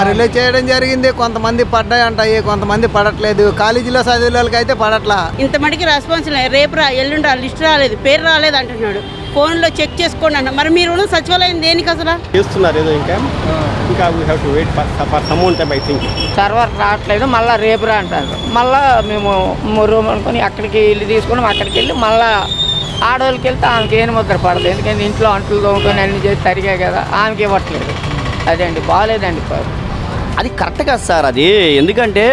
Release చేయడం జరిగింది. కొంతమంది పడ్డాయి అంటాయి, కొంతమంది పడట్లేదు. కాలేజీలో చదివే వాళ్ళకి అయితే పడట్లా. ఇంత మటుకి రెస్పాన్స్ లేదు. రేపు ఎల్లుండి లిస్ట్ రాలేదు, పేరు రాలేదు అంటున్నాడు. ఫోన్లో చెక్ చేసుకోండి అన్న. మరి మీరు సచివాలయం దేనికి అసలు చేస్తున్నారు ఏదో ఇంకా we have to wait for some time. I think server రావట్లేదు, మళ్ళీ రేపు రా అంటారు. మళ్ళీ మేము రూమ్ అనుకొని అక్కడికి వెళ్ళి తీసుకుని అక్కడికి వెళ్ళి మళ్ళీ ఆడవాళ్ళకి వెళ్తే ఆమెకి ఏం ముద్ర పడదు. ఎందుకంటే ఇంట్లో అంట్లు తోముకొని అన్ని చేసి తరిగాయి కదా, ఆమెకి ఇవ్వట్లేదు. అదే అండి, బాగాలేదండి. అది కరెక్ట్ కాదు సార్. అది ఎందుకంటే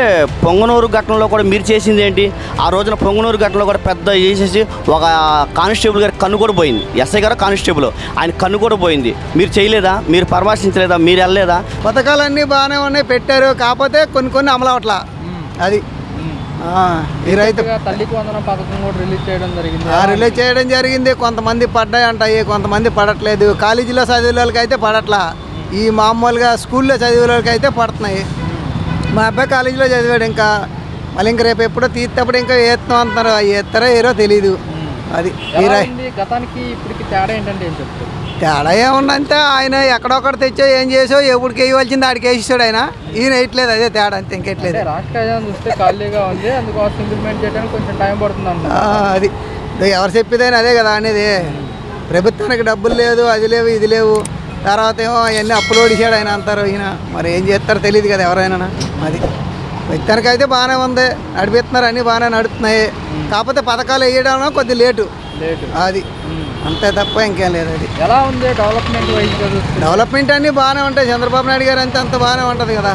పొంగనూరు ఘటనలో కూడా మీరు చేసింది ఏంటి? ఆ రోజున పొంగనూరు ఘటనలో కూడా పెద్ద చేసేసి ఒక కానిస్టేబుల్ గారి కన్ను కూడా పోయింది. ఎస్ఐ గారు కానిస్టేబుల్, ఆయన కన్ను కూడా పోయింది. మీరు చేయలేదా? మీరు పరామర్శించలేదా? మీరు వెళ్ళలేదా? పథకాలన్నీ బాగానే ఉన్నాయి, పెట్టారు. కాకపోతే కొన్ని అమలు అవట్లా. అది ఈ రైతు తల్లికి వందనం పథకం కూడా రిలీజ్ చేయడం జరిగింది. కొంతమంది పడ్డాయి అంటాయి, కొంతమంది పడట్లేదు. కాలేజీలో చదివే వాళ్ళకి అయితే పడట్లా. ఈ మామూలుగా స్కూల్లో చదివే వాళ్ళకి అయితే పడుతున్నాయి. మా అబ్బాయి కాలేజీలో చదివాడు. ఇంకా మళ్ళీ ఇంక రేపు ఎప్పుడో తీసేటప్పుడు ఇంకా వేస్తాం అంటున్నారు. అవి వేస్తారో ఏరో తెలీదు. అది గతానికి ఇప్పటికి తేడా ఏంటంటే ఏం చెప్తారు? తేడా ఏముందంటే ఆయన ఎక్కడొక్కడ తెచ్చో ఏం చేసో ఎప్పటికి వేయవలసింది ఆడికి వేసిస్తాడు ఆయన. ఈయన వేయట్లేదు, అదే తేడా అంతే, ఇంకెట్లేదు. రాష్ట్ర ఖజానా చూస్తే ఖాళీగా ఉంది, అందుకోసం ఇంప్లిమెంట్ చేయడానికి కొంచెం టైం పడుతుంది. అది ఎవరు చెప్పేదైనా అదే కదా అనేది. ప్రభుత్వానికి డబ్బులు లేదు, అది లేవు, ఇది లేవు. తర్వాత ఏమో అవన్నీ అప్లోడ్ చేశాడు ఆయన అంటారు. ఈయన మరి ఏం చేస్తారో తెలియదు కదా ఎవరైనా. అది వ్యక్తానికైతే బాగానే ఉంది, నడిపిస్తున్నారు, అన్నీ బాగానే నడుస్తున్నాయి. కాకపోతే పథకాలు వేయడం కొద్ది లేటు. అది అంతే తప్ప ఇంకేం లేదు. అది ఎలా ఉంది డెవలప్మెంట్ అన్నీ బాగానే ఉంటాయి. చంద్రబాబు నాయుడు గారు అంతే అంత బాగానే ఉంటుంది కదా.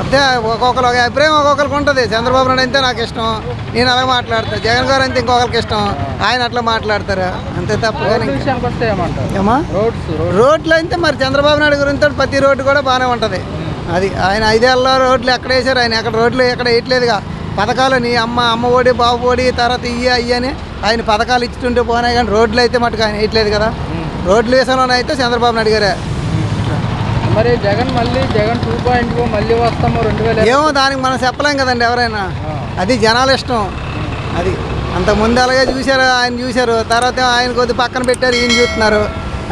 అంతే ఒక్కొక్కరు ఒక అభిప్రాయం ఒక్కొక్కరికి ఉంటుంది. చంద్రబాబు నాయుడు అంతే నాకు ఇష్టం, నేను అలా మాట్లాడతాను. జగన్ గారు అంతే ఇంకొకరికి ఇష్టం, ఆయన అట్లా మాట్లాడతారు. అంతే తప్ప ఏమా రోడ్లు అయితే మరి చంద్రబాబు నాయుడు గురించి ప్రతి రోడ్డు కూడా బాగానే ఉంటుంది. అది ఆయన 5 ఏళ్ళ రోడ్లు ఎక్కడ వేసారు, ఆయన ఎక్కడ రోడ్లు ఎక్కడ వేయట్లేదుగా. పథకాలు నీ అమ్మ ఒడి బాబు ఒడి తర్వాత అయ్యని ఆయన పథకాలు ఇచ్చుంటే పోనాయి, కానీ రోడ్లు అయితే మటుకు ఆయన వేయట్లేదు కదా. రోడ్లు వేసాలోనే అయితే చంద్రబాబు నాయుడు గారే. మరి జగన్ 2.0 మళ్ళీ వస్తాము 2000 ఏమో దానికి మనం చెప్పలేం కదండి ఎవరైనా. అది జనాల ఇష్టం. అది అంతకుముందు అలాగే చూశారు, ఆయన చూశారు. తర్వాత ఆయన కొద్ది పక్కన పెట్టారు, ఈయన చూస్తున్నారు.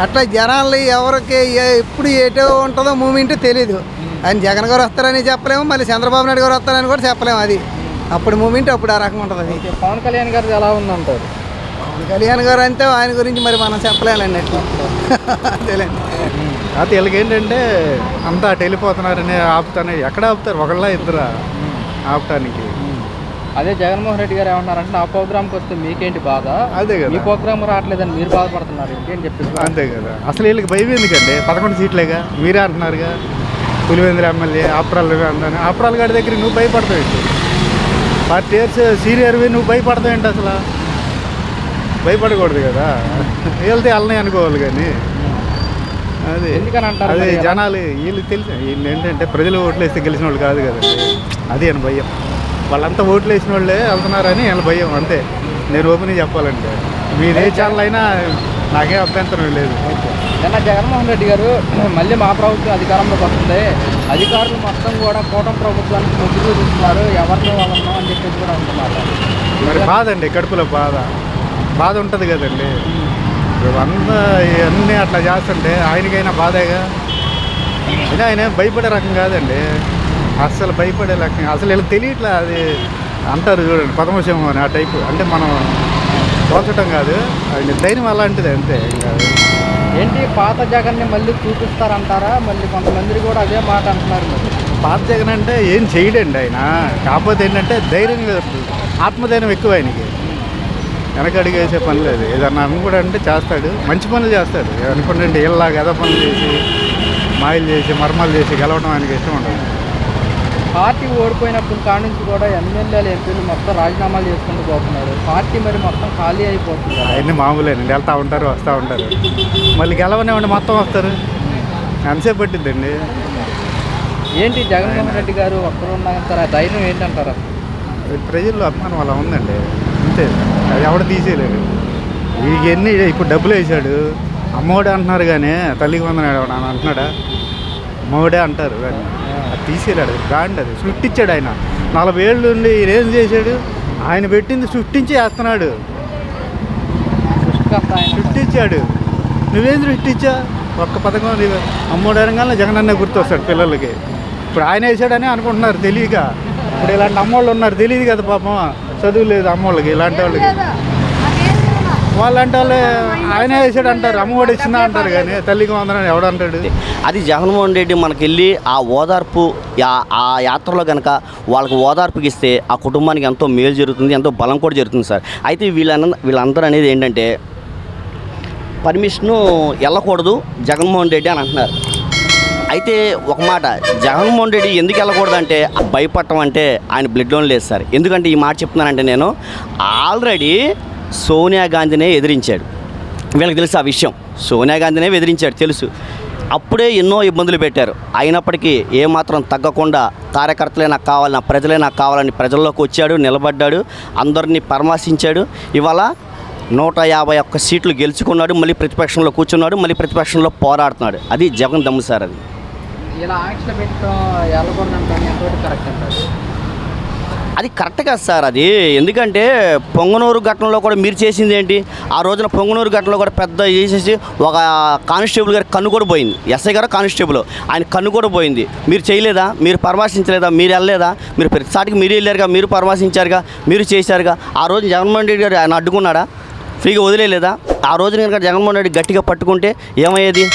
అట్లా జనాలు ఎవరికి ఎప్పుడు ఏటో ఉంటుందో మూమెంట్ తెలీదు. ఆయన జగన్ గారు వస్తారని చెప్పలేము, మళ్ళీ చంద్రబాబు నాయుడు గారు వస్తారని కూడా చెప్పలేము. అది అప్పుడు మూమెంట్ అప్పుడు ఆ రకంగా ఉంటుంది. పవన్ కళ్యాణ్ గారు ఎలా ఉందంటారు? పవన్ కళ్యాణ్ గారు అంటే ఆయన గురించి మరి మనం చెప్పలేమండి. అట్లా అంతేలేండి. అయితే వీళ్ళకి ఏంటంటే అంతా అటు వెళ్ళిపోతున్నారని ఆపుతానే. ఎక్కడ ఆపుతారు? ఒకళ్ళ ఇద్దరు ఆపటానికి. అదే జగన్మోహన్ రెడ్డి గారు ఏమన్నారంటే నా ప్రోగ్రామ్కి వస్తే మీకేంటి బాధ, అదే కదా, మీ ప్రోగ్రామ్ రావట్లేదని మీరు బాధపడుతున్నారు ఏంటి చెప్పేసి. అంతే కదా. అసలు వీళ్ళకి భయం ఎందుకండి? 11 సీట్లేగా మీరే అంటున్నారుగా. పులివెందుల ఎమ్మెల్యే ఆప్రాలు అందని. ఆప్రాల గారి దగ్గర నువ్వు భయపడతావు ఏంటి? 40 ఇయర్స్ సీనియర్వి నువ్వు భయపడతావు ఏంటి? అసలు భయపడకూడదు కదా. వెళ్తే వెళ్ళని అనుకోవాలి. కానీ అదే అదే జనాలు వీళ్ళు తెలుసు. వీళ్ళు ఏంటంటే ప్రజలు ఓట్లు వేస్తే గెలిచిన వాళ్ళు కాదు కదండి. అది అని భయం. వాళ్ళంతా ఓట్లు వేసిన వాళ్ళే వెళ్తున్నారని వీళ్ళ భయం. అంతే. నేను ఓపెన్ చెప్పాలంటే మీరు ఏ ఛానల్ అయినా నాకేం అభ్యంతరం లేదు. నిన్న జగన్మోహన్ రెడ్డి గారు మళ్ళీ మా ప్రభుత్వం అధికారంలోకి వస్తుంది, అధికారులు మొత్తం కూడా కూటమి ప్రభుత్వానికి మొగ్గు చూపిస్తున్నారు, ఎవరినో వాళ్ళనో అని చెప్పేసి కూడా అంటున్నారు. మరి బాధ అండి, కడుపులో బాధ ఉంటుంది కదండి. అన్నీ అట్లా చేస్తుంటే ఆయనకైనా బాధేగా. అయినా ఆయన భయపడే రకం కాదండి, అస్సలు భయపడే రకం. అసలు వీళ్ళకి తెలియట్లే. అది అంటారు చూడండి, పదమసింహం అని, ఆ టైపు. అంటే మనం పోల్చడం కాదు, ఆయన ధైర్యం అలాంటిది అంతే. ఏంటి పాత జగన్ని మళ్ళీ చూపిస్తారంటారా? మళ్ళీ కొంతమంది కూడా అదే మాట అంటున్నారు. పాత జగన్ అంటే ఏం చేయడండి ఆయన. కాకపోతే ఏంటంటే ధైర్యం, ఆత్మధైర్యం ఎక్కువ ఆయనకి. వెనకడుగు వేసే పని లేదు. ఏదన్నా కూడా అంటే చేస్తాడు, మంచి పనులు చేస్తాడు. అనుకుంటే ఇలా గద పనులు చేసి మాయలు చేసి మర్మాలు చేసి గెలవడం ఆయనకి ఇష్టం ఉండదు. పార్టీ ఓడిపోయినప్పుడు కాడి నుంచి కూడా ఎమ్మెల్యేలు ఎంపీలు మొత్తం రాజీనామాలు చేసుకుంటూ పోతున్నారు. పార్టీ మరి మొత్తం ఖాళీ అయిపోతుంది. అవన్నీ మామూలేనండి, వెళ్తూ ఉంటారు వస్తూ ఉంటారు. మళ్ళీ గెలవనివ్వండి మొత్తం వస్తారు. ఎంతసేపు పట్టిద్దండి. ఏంటి జగన్మోహన్ రెడ్డి గారు ఒక్కరు ఉన్నారంటారా? ధైర్యం ఏంటంటారా? ప్రజల్లో అభిమానం అలా ఉందండి, అంతే. అది ఎవడ తీసేయలేదు. ఇవన్నీ ఇప్పుడు డబ్బులు వేసాడు, అమ్మఒడే అంటున్నారు. కానీ తల్లికి వందనాడు అని అంటున్నాడా? అమ్మఒడే అంటారు కానీ అది తీసేయలేడు. బ్రాండ్ అది సృష్టించాడు ఆయన. 40 ఏళ్ళు ఉండి ఏం చేశాడు? ఆయన పెట్టింది సృష్టించి వేస్తున్నాడు. సృష్టించాడు. నువ్వేం సృష్టించా? ఒక్క పథకం అమ్మఒడి అనగానే జగనన్న గుర్తొస్తాడు పిల్లలకి. ఇప్పుడు ఆయన వేసాడని అనుకుంటున్నారు తెలియక. ఇప్పుడు ఇలాంటి అమ్మోళ్ళు ఉన్నారు, తెలియదు కదా పాపం, చదువు లేదు అమ్మోళ్ళకి, ఇలాంటి వాళ్ళకి. వాళ్ళంటే వాళ్ళు ఆయన వేసాడు అంటారు, అమ్మఒడి ఇచ్చిందా అంటారు, కానీ తల్లికి వందనని ఎవడంటాడు? అది జగన్మోహన్ రెడ్డి మనకి వెళ్ళి ఆ ఓదార్పు ఆ యాత్రలో కనుక వాళ్ళకి ఓదార్పుకి ఇస్తే ఆ కుటుంబానికి ఎంతో మేలు జరుగుతుంది, ఎంతో బలం కూడా జరుగుతుంది సార్. అయితే వీళ్ళందరూ అనేది ఏంటంటే పర్మిషను వెళ్ళకూడదు జగన్మోహన్ రెడ్డి అని అంటున్నారు. అయితే ఒక మాట, జగన్మోహన్ రెడ్డి ఎందుకు వెళ్ళకూడదు అంటే భయపడటం అంటే ఆయన బ్లడ్లోనే లేదు సార్. ఎందుకంటే ఈ మాట చెప్తున్నానంటే నేను ఆల్రెడీ సోనియా గాంధీనే ఎదిరించాడు. వీళ్ళకి తెలుసు ఆ విషయం, సోనియా గాంధీనే ఎదిరించాడు తెలుసు. అప్పుడే ఎన్నో ఇబ్బందులు పెట్టారు, అయినప్పటికీ ఏమాత్రం తగ్గకుండా కార్యకర్తలే నాకు కావాలి, నా ప్రజలే నాకు కావాలని ప్రజల్లోకి వచ్చాడు, నిలబడ్డాడు, అందరినీ పరామర్శించాడు. ఇవాళ 151 సీట్లు గెలుచుకున్నాడు, మళ్ళీ ప్రతిపక్షంలో కూర్చున్నాడు, మళ్ళీ ప్రతిపక్షంలో పోరాడుతున్నాడు. అది జగన్ దమ్ము సార్. అది ఇలా ఆంక్షలు పెట్టడం వెళ్ళకూడదు అంటారు, ఎంతవరకు కరెక్ట్ అంటారు? అది కరెక్ట్ కాదు సార్. అది ఎందుకంటే పొంగనూరు ఘటనలో కూడా మీరు చేసింది ఏంటి? ఆ రోజున పొంగనూరు ఘటనలో కూడా పెద్ద చేసేసి ఒక కానిస్టేబుల్ గారి కన్ను కూడా పోయింది. ఎస్ఐ గారు కానిస్టేబుల్, ఆయన కన్ను కూడా పోయింది. మీరు చేయలేదా? మీరు పరామర్శించలేదా? మీరు వెళ్ళలేదా? మీరు ప్రతిసారికి మీరు వెళ్ళారుగా, మీరు పరామర్శించారుగా, మీరు చేశారుగా. ఆ రోజు జగన్మోహన్ రెడ్డి గారు ఆయన అడ్డుకున్నాడా? ఫ్రీగా వదిలేదా? ఆ రోజున కనుక జగన్మోహన్ రెడ్డి గట్టిగా పట్టుకుంటే ఏమయ్యేది?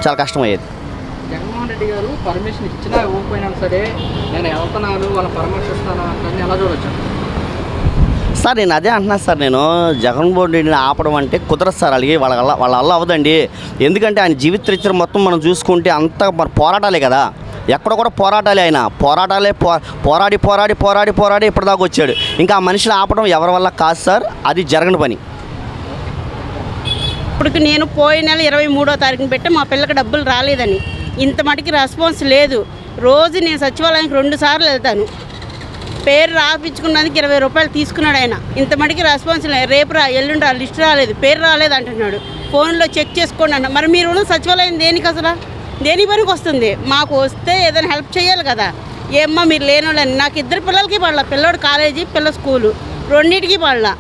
చాలా కష్టమయ్యేది. జగన్మోహన్ రెడ్డి గారు పర్మిషన్ ఇచ్చినా ఇవ్వకపోయినా సరే నేను వెళ్తున్నాను, వాళ్ళ పరామర్శిస్తాను అంటే ఎలా చూడొచ్చు సార్? నేను అదే అంటున్నాను సార్, నేను జగన్మోహన్ రెడ్డిని ఆపడం అంటే కుదరదు సార్. అలాగే వాళ్ళ వల్ల అవ్వదండి. ఎందుకంటే ఆయన జీవిత చరిత్ర మొత్తం మనం చూసుకుంటే అంతా మన పోరాటాలే కదా, ఎక్కడ కూడా పోరాటాలే. ఆయన పోరాడి ఇప్పటిదాకా వచ్చాడు. ఇంకా ఆ మనిషిని ఆపడం ఎవరి వల్ల కాదు సార్, అది జరగని పని. ఇప్పుడు నేను పోయిన నెల 23వ తారీఖున పెట్టి మా పిల్లకి డబ్బులు రాలేదని, ఇంత మటుకి రెస్పాన్స్ లేదు. రోజు నేను సచివాలయానికి 2 సార్లు వెళ్తాను, పేరు రాపించుకున్నందుకు 20 రూపాయలు తీసుకున్నాడు ఆయన. ఇంత మటుకి రెస్పాన్స్ లేదు. రేపు ఎల్లుండి లిస్ట్ రాలేదు, పేరు రాలేదు అంటున్నాడు. ఫోన్లో చెక్ చేసుకోండి అన్న. మరి మీరు సచివాలయం దేనికి అసలు? దేని పనికి వస్తుంది? మాకు వస్తే ఏదైనా హెల్ప్ చేయాలి కదా. ఏమ్మా మీరు లేనోళ్ళని, నాకు 2 పిల్లలకి పడలా, పిల్లోడు కాలేజీ, పిల్ల స్కూలు, రెండింటికి పడలా.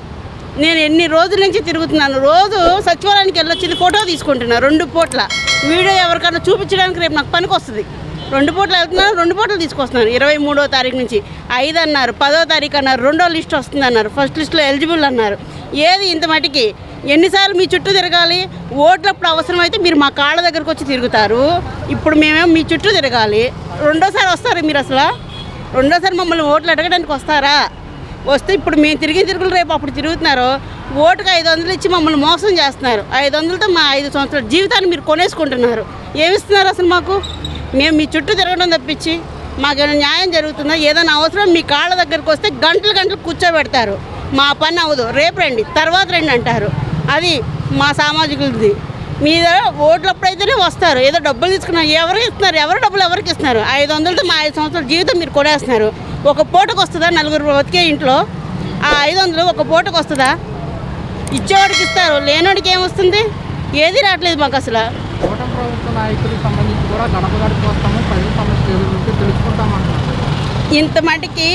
నేను ఎన్ని రోజుల నుంచి తిరుగుతున్నాను, రోజు సచివాలయానికి వెళ్ళొచ్చింది ఫోటో తీసుకుంటున్నాను 2 పూట్ల. వీడియో ఎవరికైనా చూపించడానికి రేపు నాకు పనికి వస్తుంది. 2 పూటలు వెళ్తున్నాను, 2 పూటలు తీసుకొస్తున్నాను. 23వ తారీఖు నుంచి 5 అన్నారు, 10వ తారీఖు అన్నారు, 2వ లిస్ట్ వస్తుంది అన్నారు, ఫస్ట్ లిస్ట్లో ఎలిజిబుల్ అన్నారు. ఏది ఇంత మటుకి? ఎన్నిసార్లు మీ చుట్టూ తిరగాలి? ఓట్లప్పుడు అవసరమైతే మీరు మా కాళ్ళ దగ్గరకు వచ్చి తిరుగుతారు, ఇప్పుడు మేమేమో మీ చుట్టూ తిరగాలి. 2వసారి వస్తారు మీరు అసలు? 2వసారి మమ్మల్ని ఓట్లు అడగడానికి వస్తారా? వస్తే ఇప్పుడు మేము తిరుగులు రేపు అప్పుడు తిరుగుతున్నారు. ఓటుకు 500 ఇచ్చి మమ్మల్ని మోసం చేస్తున్నారు. 500తో మా 5 సంవత్సరాల జీవితాన్ని మీరు కొనేసుకుంటున్నారు. ఏమిస్తున్నారు అసలు మాకు? మేము మీ చుట్టూ తిరగడం తప్పించి మాకేమైనా న్యాయం జరుగుతుందా? ఏదైనా అవసరం మీ కాళ్ళ దగ్గరకు వస్తే గంటలు కూర్చోబెడతారు. మా పని అవ్వదు, రేపు రండి, తర్వాత రండి అంటారు. అది మా సామాజికులది. మీద ఓట్లప్పుడైతేనే వస్తారు, ఏదో డబ్బులు తీసుకున్నారు. ఎవరు ఇస్తున్నారు? ఎవరు డబ్బులు ఎవరికి ఇస్తున్నారు? 500తో మా 5 సంవత్సరాల జీవితం మీరు కొనేస్తున్నారు. ఒక పూటకు వస్తుందా? 4 బతికే ఇంట్లో ఆ 500 ఒక పూటకు వస్తుందా? ఇచ్చేవాడికి ఇస్తారు, లేనివాడికి ఏమొస్తుంది? ఏది రావట్లేదు మాకు అసలు. కూటమి ప్రభుత్వ నాయకులకు సంబంధించి కూడా గడప వస్తాము, ప్రజల సమస్యలు ఏదో తెలుసుకుంటామంటున్నారు. ఇంత మటుకి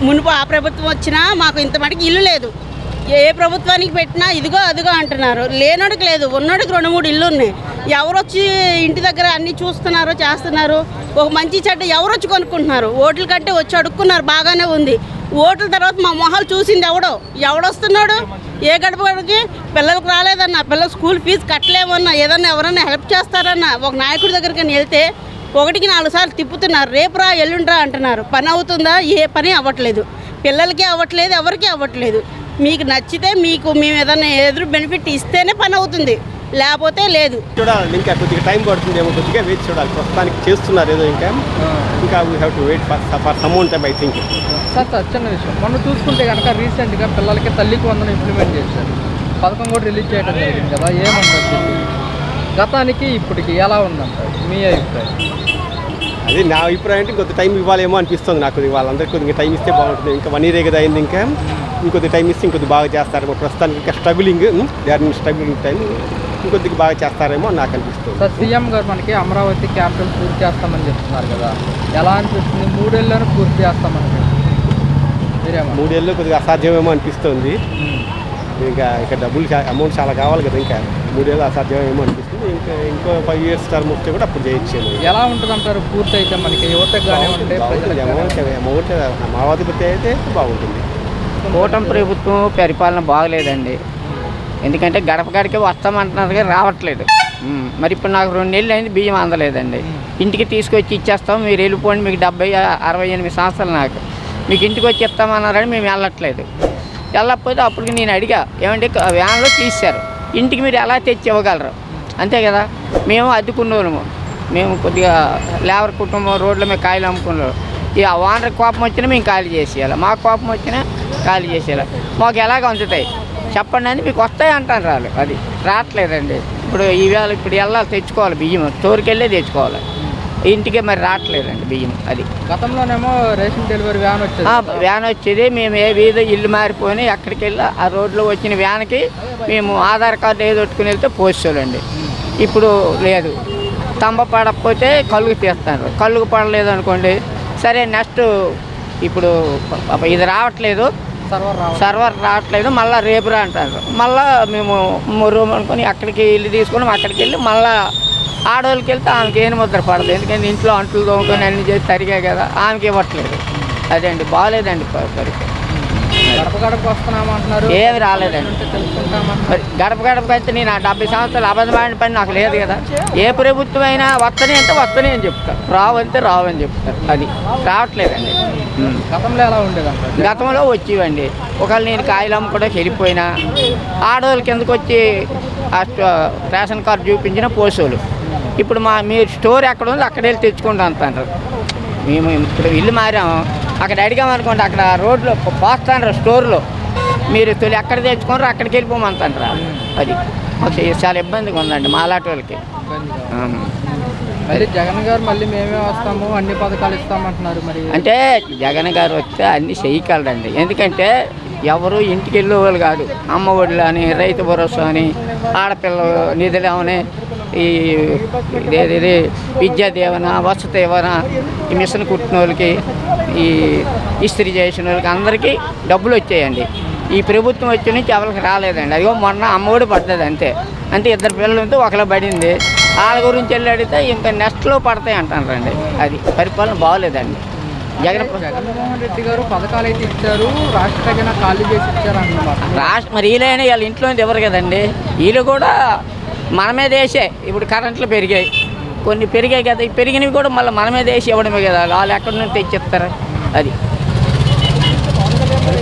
మునుపు ఆ ప్రభుత్వం వచ్చినా మాకు ఇంత మటుకి ఇల్లు లేదు. ఏ ప్రభుత్వానికి పెట్టినా ఇదిగో అదిగో అంటున్నారు. లేనోడికి లేదు, ఉన్నోడికి 2-3 ఇల్లు ఉన్నాయి. ఎవరు వచ్చి ఇంటి దగ్గర అన్నీ చూస్తున్నారో చేస్తున్నారు? ఒక మంచి చెడ్డ ఎవరు వచ్చి కొనుక్కుంటున్నారు? ఓట్ల కంటే వచ్చి అడుక్కున్నారు, బాగానే ఉంది. ఓట్ల తర్వాత మా మొహాలు చూసింది ఎవడొస్తున్నాడు? ఏ గడపడికి పిల్లలకు రాలేదన్నా, పిల్లల స్కూల్ ఫీజు కట్టలేమన్నా, ఏదన్నా ఎవరన్నా హెల్ప్ చేస్తారన్నా, ఒక నాయకుడి దగ్గరికి వెళ్తే 1కి 4 సార్లు తిప్పుతున్నారు. రేపు రా ఎల్లుండ్రా అంటున్నారు. పని అవుతుందా? ఏ పని అవ్వట్లేదు. పిల్లలకి అవ్వట్లేదు, ఎవరికి అవ్వట్లేదు. మీకు నచ్చితే మేము ఏదైనా ఎదురు బెనిఫిట్ ఇస్తేనే పని అవుతుంది, లేకపోతే లేదు. చూడాలి, ఇంకా కొద్దిగా టైం పడుతుందేమో, కొద్దిగా వెయిట్ చూడాలి. ప్రస్తుతానికి చేస్తున్నారు ఏదో, ఇంకా we have to wait for some time I think. Sir చిన్న విషయం, మనం చూసుకుంటే కనుక రీసెంట్గా పిల్లలకి తల్లికి వందనం ఇంప్లిమెంట్ చేశారు, పథకం కూడా రిలీజ్ చేయడం జరిగింది కదా. ఏమన్నా గతానికి ఇప్పటికి ఎలా ఉందంటారు మీ అభిప్రాయం? అది నా అభిప్రాయం అంటే ఇంకొద్ది టైం ఇవ్వాలేమో అనిపిస్తుంది నాకు. వాళ్ళందరికీ కొద్దిగా టైం ఇస్తే బాగుంటుంది. ఇంకా 1 year కదా అయింది, ఇంకా ఇంకొద్ది టైం ఇస్తే ఇంకొద్ది బాగా చేస్తారేమో. ప్రస్తుతానికి ఇంకా స్ట్రగులింగ్ టైం, ఇంకొద్దిగా బాగా చేస్తారేమో నాకు అనిపిస్తుంది. సార్ సీఎం గారు మనకి అమరావతి క్యాపిటల్ పూర్తి చేస్తామని చెప్తున్నారు కదా, ఎలా అనిపిస్తుంది? 3 ఏళ్ళలోనే పూర్తి చేస్తామని మీరేమో? 3 ఏళ్ళు కొద్దిగా అసాధ్యమేమో అనిపిస్తుంది. ఇంకా ఇక్కడ డబ్బులు అమౌంట్ చాలా కావాలి కదా, ఇంకా 3 ఏళ్ళు అసాధ్యం ఏమో అనిపిస్తుంది. ఇంకా ఇంకో 5 years టర్మ్ వస్తే కూడా అప్పుడు చేయొచ్చు. ఎలా ఉంటుంది అంటారు పూర్తి అయితే మనకి యువతకు కానివ్వండి అమౌంట్ మావాధిపతి అయితే బాగుంటుంది. కూటమి ప్రభుత్వం పరిపాలన బాగలేదండి. ఎందుకంటే గడప గడికి వస్తామంటున్నారు కానీ రావట్లేదు. మరి ఇప్పుడు నాకు 2 నెలలు అయింది, బియ్యం అందలేదండి. ఇంటికి తీసుకొచ్చి ఇచ్చేస్తాం, మీరు వెళ్ళిపోండి, మీకు 68 సంవత్సరాలు నాకు, మీకు ఇంటికి వచ్చి ఇస్తామన్నారని మేము వెళ్ళట్లేదు. వెళ్ళకపోతే అప్పటికి నేను అడిగా, ఏమంటే వ్యాన్లో తీశారు, ఇంటికి మీరు ఎలా తెచ్చి ఇవ్వగలరు, అంతే కదా. మేము అద్దుకున్నాము, మేము కొద్దిగా లేబర్ కుటుంబం, రోడ్ల మీద కాయలు అమ్ముకున్నాం. ఇక ఓనర్ కోపం వచ్చినా మేము ఖాళీ చేసేయాలి, మాకు కోపం వచ్చినా ఖాళీ చేసేయాలి. మాకు ఎలాగ అందుతాయి చెప్పండి అని, మీకు వస్తాయి అంటాను రాళ్ళు, అది రావట్లేదండి. ఇప్పుడు ఈవేళ ఇప్పుడు వెళ్ళాలి, తెచ్చుకోవాలి బియ్యం, స్టోర్కి వెళ్ళే తెచ్చుకోవాలి, ఇంటికే మరి రావట్లేదండి బియ్యం. అది గతంలోనేమో రేషన్ డెలివరీ వ్యాన్ వచ్చేది, మేము ఏ వీధి ఇల్లు మారిపోయి ఎక్కడికి వెళ్ళి ఆ రోడ్లో వచ్చిన వ్యాన్కి మేము ఆధార్ కార్డు ఏదో పెట్టుకుని వెళ్తే పోసేవాళ్ళండి. ఇప్పుడు లేదు, తంబ పడకపోతే కలుగు తీస్తారు, కలుగు పడలేదు అనుకోండి, సరే నెక్స్ట్ ఇప్పుడు ఇది రావట్లేదు, సర్వర్ రావట్లేదు, మళ్ళీ రేపు రా అంటారు. మళ్ళీ మేము రూమ్ అనుకొని అక్కడికి ఇల్లు తీసుకొని అక్కడికి వెళ్ళి మళ్ళీ ఆడవాళ్ళకి వెళ్తే ఆమెకి ఏం ముద్ర పడదు, ఎందుకంటే ఇంట్లో అంట్లు తోముకొని అన్ని చేసి తరిగాయి కదా, ఆమెకి ఇవ్వట్లేదు. అదే అండి, బాగాలేదండి పరిస్థితి. గడప గడప వస్తున్నామంటున్నారు, ఏమి రాలేదండి. మరి గడపకి అయితే నేను 70 సంవత్సరాలు అబద్ధమైన పని నాకు లేదు కదా. ఏ ప్రభుత్వం అయినా వస్తనే అంటే వస్తనే అని చెప్తారు, రావంటే రావని చెప్తారు, అది రావట్లేదండి. గతంలో ఎలా ఉండేదంట? గతంలో వచ్చేవండి, ఒకవేళ నేను కాయలు అమ్ముకోవడానికి వెళ్ళిపోయినా ఆడవాళ్ళకి ఎందుకు వచ్చి రేషన్ కార్డు చూపించిన పోసోలు. ఇప్పుడు మీరు స్టోర్ ఎక్కడ ఉంది అక్కడ వెళ్ళి తెచ్చుకుంటూ అంటారు. మేము ఇప్పుడు ఇల్లు మారాము, అక్కడ అడిగామనుకోండి, అక్కడ రోడ్లో పోస్తాను స్టోర్లో, మీరు తొలి ఎక్కడ తెచ్చుకోరు అక్కడికి వెళ్ళిపోమంటారా. అది మాకు చాలా ఇబ్బందిగా ఉందండి మాలాంటి వాళ్ళకి. మరి జగన్ గారు మళ్ళీ మేమే వస్తాము, అన్ని పథకాలు ఇస్తామంటున్నారు. మరి అంటే జగన్ గారు వస్తే అన్నీ చేయగలరండి, ఎందుకంటే ఎవరు ఇంటికి వెళ్ళే వాళ్ళు కాదు. అమ్మ ఒడిలు అని, రైతు భరోసా అని, ఆడపిల్ల నిధులు అని, ఈ ఇదేది విద్యా దీవెన, వసతి దీవెన, ఈ మిషన్ కుట్టిన వాళ్ళకి, ఈ ఇస్త్రీ చేసిన వాళ్ళకి అందరికీ డబ్బులు వచ్చాయండి. ఈ ప్రభుత్వం వచ్చే నుంచి ఎవరికి రాలేదండి. అదిగో మొన్న అమ్మఒడి పడ్డది, అంతే. అంటే 2 పిల్లలతో ఒకలా పడింది, వాళ్ళ గురించి వెళ్ళి అడిగితే ఇంకా నెక్స్ట్లో పడతాయి అంటారండి. అది పరిపాలన బాగోలేదండి. జగన్మోహన్ రెడ్డి గారు పథకాలు అయితే ఇచ్చారు, రాష్ట్ర ఖజానా ఖాళీ చేసి ఇచ్చారు అంటున్నారు. మరి వీళ్ళైనా వాళ్ళ ఇంట్లో ఎవరు కదండి, వీళ్ళు కూడా మన మీద వేసే. ఇప్పుడు కరెంట్లు పెరిగాయి, కొన్ని పెరిగాయి కదా, పెరిగినవి కూడా మళ్ళీ మన మీద వేసి ఇవ్వడమే కదా, వాళ్ళు ఎక్కడి నుంచి తెచ్చిస్తారు. అది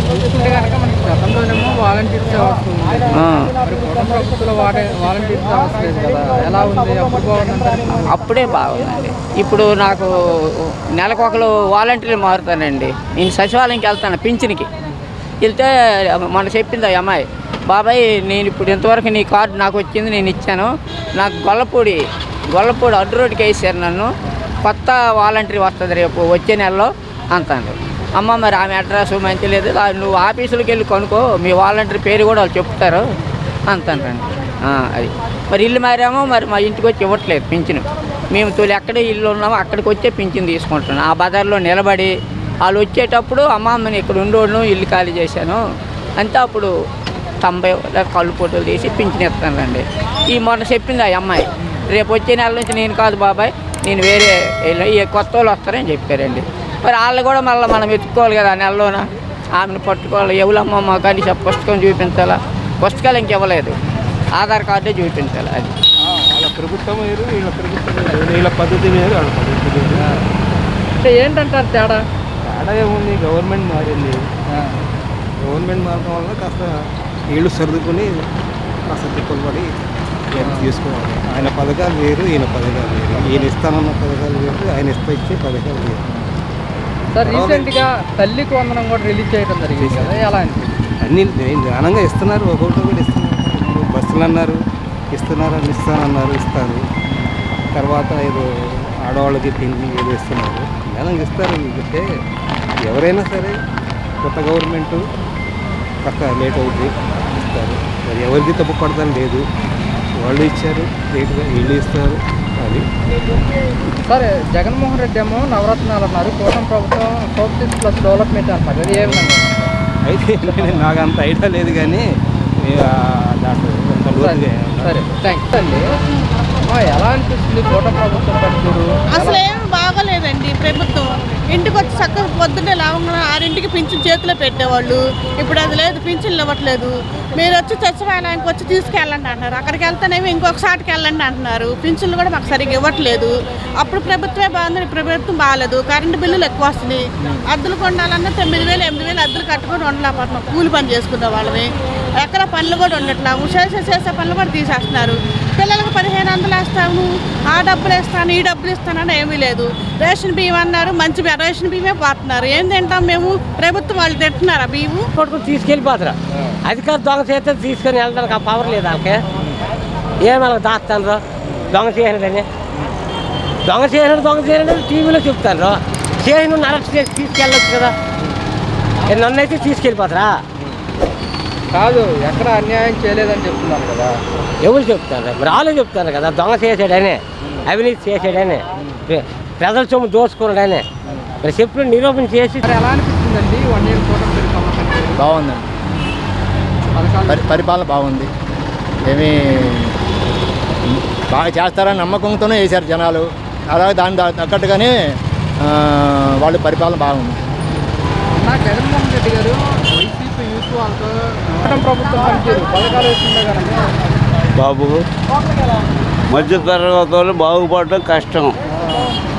చూసుకుంటే కనుక మనకి గతంలోనేమో వాలంటీర్స్ వస్తుంది, మరి కూటమి ప్రభుత్వంలో వాలంటీర్స్ అవసరం కదా, ఎలా ఉంది? అప్పుడు బాగుందంటారు? అప్పుడే బాగుందండి. ఇప్పుడు నాకు నెలకు ఒకరు వాలంటీర్లు మారుతానండి. నేను సచివాలయంకి వెళ్తాను పింఛన్కి. వెళ్తే మొన్న చెప్పింది ఆ అమ్మాయి, బాబాయ్ నేను ఇప్పుడు ఇంతవరకు నీ కార్డు నాకు వచ్చింది, నేను ఇచ్చాను, నాకు గొల్లపూడి అడ్డు రోడ్డుకి వేసారు నన్ను, కొత్త వాలంటీర్ వస్తుంది రేపు వచ్చే నెలలో అంటాను. అమ్మ మరి ఆమె అడ్రస్ మంచి లేదు, నువ్వు ఆఫీసులకు వెళ్ళి కొనుక్కో, మీ వాలంటీర్ పేరు కూడా వాళ్ళు చెప్తారు అంటానండి. అది మరి ఇల్లు మారామో మరి మా ఇంటికి వచ్చి ఇవ్వట్లేదు పింఛను. మేము తొలి ఎక్కడ ఇల్లు ఉన్నామో అక్కడికి వచ్చే పింఛను తీసుకుంటున్నాం. ఆ బజార్లో నిలబడి వాళ్ళు వచ్చేటప్పుడు అమ్మ నేను ఇక్కడ ఉండోను, ఇల్లు ఖాళీ చేశాను అంతే, అప్పుడు 90 కళ్ళు ఫోటోలు తీసి పింఛను ఇస్తానండి. ఈ మొన్న చెప్పింది ఆ అమ్మాయి, రేపు వచ్చే నెల నుంచి నేను కాదు బాబాయ్, నేను వేరే కొత్త వాళ్ళు వస్తారని చెప్పారండి. మరి వాళ్ళు కూడా మళ్ళీ మనం వెతుక్కోవాలి కదా, నెలలోన ఆమెను పట్టుకోవాలి. ఎవరమ్మ కానీ పుస్తకం చూపించాలా, పుస్తకాలు ఇంకివ్వలేదు, ఆధార్ కార్డే చూపించాలి. అది వాళ్ళ ప్రభుత్వం వేరు, వీళ్ళ పద్ధతి వేరు, వాళ్ళ పద్ధతి వేరు. అంటే ఏంటంటారు తేడా? తేడా ఏముంది, గవర్నమెంట్ మారింది. గవర్నమెంట్ మారడం వల్ల కాస్త వీళ్ళు సర్దుకొని కాస్త తిప్పలు పడి తీసుకోవాలి. ఆయన పథకాలు వేరు, ఈయన పథకాలు వేరు. ఈయన ఇస్తానన్న పథకాలు వేరు, ఆయన ఇచ్చే పథకాలు వేరు. సార్ రీసెంట్గా తల్లికి వందనం కూడా రిలీజ్ చేయడం జరిగింది కదా, ఎలా అన్ని ఘనంగా ఇస్తున్నారు, ఒక్కొక్కటి కూడా ఇస్తున్నారు. బస్సులు అన్నారు ఇస్తున్నారు, అని ఇస్తానన్నారు, ఇస్తారు. తర్వాత ఏదో ఆడవాళ్ళకి పెళ్లి ఏదో ఇస్తున్నారు, ఘనంగా ఇస్తారు. అంటే ఎవరైనా సరే కొత్త గవర్నమెంటు కాస్త లేట్ అవుతుంది, ఇస్తారు. మరి ఎవరికి తప్పు పడతాను లేదు, వాళ్ళు ఇచ్చారు లేటుగా, వీళ్ళు ఇస్తారు. అది సరే, జగన్మోహన్ రెడ్డి ఏమో నవరత్నాలు అన్నారు, కూటమి ప్రభుత్వం సౌత్ ఈస్ట్ ప్లస్ డెవలప్మెంట్ అంటారు, అది ఏ విధంగా? అయితే నాకు అంత ఐడియా లేదు, కానీ సరే థ్యాంక్స్ అండి. ఎలా అనిపిస్తుంది కూటమి ప్రభుత్వం పనితీరు? అసలు ఏమి బాగోలేదండి ప్రభుత్వం. ఇంటికి వచ్చి చక్కగా పొద్దున్నే లేవగానే 6ంటికి పింఛన్ చేతిలో పెట్టేవాళ్ళు. ఇప్పుడు అది లేదు, పింఛన్లు ఇవ్వట్లేదు. మీరు వచ్చి సచివాలయానికి వచ్చి తీసుకెళ్ళండి అంటున్నారు. అక్కడికి వెళ్తేనేమో ఇంకొకసారికి వెళ్ళండి అంటున్నారు. పింఛన్లు కూడా మాకు సరిగ్గా ఇవ్వట్లేదు. అప్పుడు ప్రభుత్వమే బాగుంది, ప్రభుత్వం బాగాలేదు. కరెంటు బిల్లులు ఎక్కువ వస్తున్నాయి. అద్దెలు కొనాలన్నా 9,000 8,000 అద్దెలు కట్టుకొని ఉండలేకపోతున్నాం. కూలి పని చేసుకునే వాళ్ళని. ఎక్కడ పనులు కూడా ఉండట్లా. చేసే పనులు కూడా తీసేస్తున్నారు. పిల్లలకు 1,500 వేస్తాను, ఆ డబ్బులు వేస్తాను, ఈ డబ్బులు ఇస్తానని ఏమీ లేదు. రేషన్ బియ్యం అన్నారు, మంచి రేషన్ బియ్యమే పోతున్నారు. ఏం తింటాం మేము? ప్రభుత్వం వాళ్ళు తింటున్నారా బియ్యము? కొట్టుకుని తీసుకెళ్ళిపోతారు. అధికారులు దొంగ చేస్తే తీసుకొని వెళ్ళడానికి ఆ పవర్ లేదు వాళ్ళకి. ఏమలా దాస్తాను దొంగ చేసినని టీవీలో చెప్తాను. చేసిన అరెస్ట్ చేసి తీసుకెళ్ళచ్చు కదా. నన్ను అయితే తీసుకెళ్ళిపోతారా? కాదు, ఎక్కడ అన్యాయం చేయలేదని చెప్తున్నారు కదా. ఎవరు చెప్తారు? మరి వాళ్ళే చెప్తారు కదా. దొంగ చేసాడనే, అవినీతి చేసాడనే, ప్రజల సొమ్ము దోచుకున్నాడనే మరి చెప్పిన నిరూపణ చేసి. మరి ఎలా అనిపిస్తుందండి 1 year కూటమి పరిపాలన? బాగుందండి, పథకాలు పరిపాలన బాగుంది. ఏమీ బాగా చేస్తారని నమ్మకంతోనే వేశారు జనాలు. అలాగే దాని తగ్గట్టుగానే వాళ్ళు పరిపాలన బాగుంది. నా జగన్మోహన్ రెడ్డి గారు వైసీపీ యూత్ వాళ్ళతో కూటమి ప్రభుత్వం పనిచేయరు, పథకాలు వేస్తుండే కనుక. బాబు, మధ్య తరగతి వాళ్ళు బాగుపడడం కష్టం.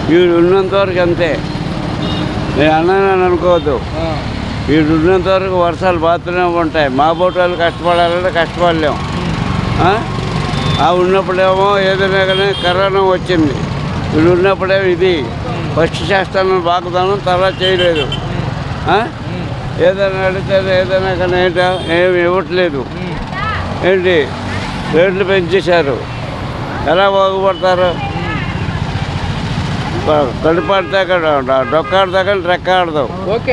వీడు ఉన్నంత వరకు అంతే. నేను అన్నానని అనుకోవద్దు. వీడు ఉన్నంత వరకు వర్షాలు బాగానే ఉంటాయి. మా బోటాలు కష్టపడాలంటే కష్టపడలేము. ఉన్నప్పుడేమో ఏదైనా కానీ కరోనా వచ్చింది. వీడు ఉన్నప్పుడేమో ఇది ఫస్ట్ చేస్తాను బాగుదానం, తర్వాత చేయలేదు. ఏదైనా అడిగితే ఏదైనా కానీ ఏంటో ఏమి ఇవ్వట్లేదు. ఏంటి రేట్లు పెంచేశారు. ఎలా బాగుపడతారు? కడుపాడితే డొక్కాడతా కానీ రెక్కాడదాం. ఓకే.